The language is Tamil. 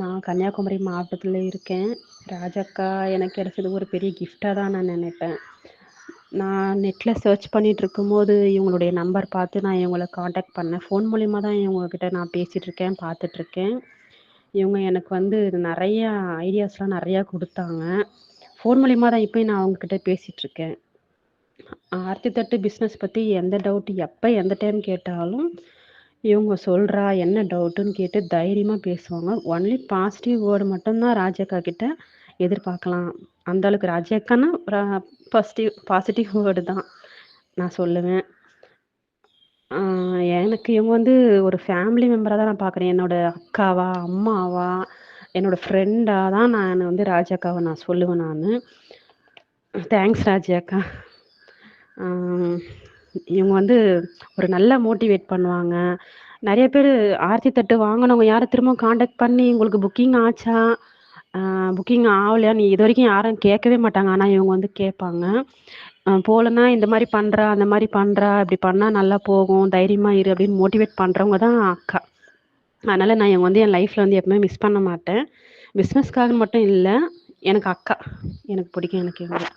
நான் கன்னியாகுமரி மாவட்டத்தில் இருக்கேன். ராஜாக்கா எனக்கு கிடைச்சது ஒரு பெரிய கிஃப்டாக தான் நான் நினைப்பேன். நான் நெட்டில் சர்ச் பண்ணிட்டு இருக்கும்போது இவங்களுடைய நம்பர் பார்த்து நான் இவங்கள காண்டாக்ட் பண்ணேன். ஃபோன் மூலிமா தான் இவங்கக்கிட்ட நான் பேசிகிட்ருக்கேன், பார்த்துட்ருக்கேன். இவங்க எனக்கு வந்து நிறையா ஐடியாஸ்லாம் நிறையா கொடுத்தாங்க. ஃபோன் மூலிமா தான் இப்போயும் நான் அவங்கக்கிட்ட பேசிகிட்ருக்கேன். ஆர்த்தி தட்டு பிஸ்னஸ் பற்றி எந்த டவுட் எப்போ எந்த டைம் கேட்டாலும் இவங்க சொல்கிறா என்ன டவுட்டுன்னு கேட்டு தைரியமாக பேசுவாங்க. ஒன்லி பாசிட்டிவ் வேர்டு மட்டும்தான் ராஜாக்கா கிட்ட எதிர்பார்க்கலாம். அந்த அளவுக்கு ராஜாக்கானா பாசிட்டிவ் வேர்டு தான் நான் சொல்லுவேன். எனக்கு இவங்க வந்து ஒரு ஃபேமிலி மெம்பராக தான் நான் பார்க்குறேன். என்னோட அக்காவா, அம்மாவா, என்னோட ஃப்ரெண்டாக தான் நான் வந்து ராஜாக்காவை நான் சொல்லுவேன் நான். தேங்க்ஸ் ராஜாக்கா. இவங்க வந்து ஒரு நல்லா மோட்டிவேட் பண்ணுவாங்க. நிறைய பேர் ஆர்த்தி தட்டு வாங்கினவங்க யாரை திரும்ப காண்டாக்ட் பண்ணி உங்களுக்கு புக்கிங் ஆச்சா, புக்கிங் ஆகலையான்னு இது வரைக்கும் யாரும் கேட்கவே மாட்டாங்க. ஆனால் இவங்க வந்து கேட்பாங்க. போகலன்னா இந்த மாதிரி பண்ணுறா, அந்த மாதிரி பண்ணுறா, இப்படி பண்ணால் நல்லா போகும், தைரியமாக இரு அப்படின்னு மோட்டிவேட் பண்ணுறவங்க தான் அக்கா. அதனால் நான் இவங்க வந்து என் லைஃப்பில் வந்து எப்பவுமே மிஸ் பண்ண மாட்டேன். பிஸ்னஸ்க்காக மட்டும் இல்லை, எனக்கு அக்கா. எனக்கு பிடிக்கும் எனக்கு இவங்க.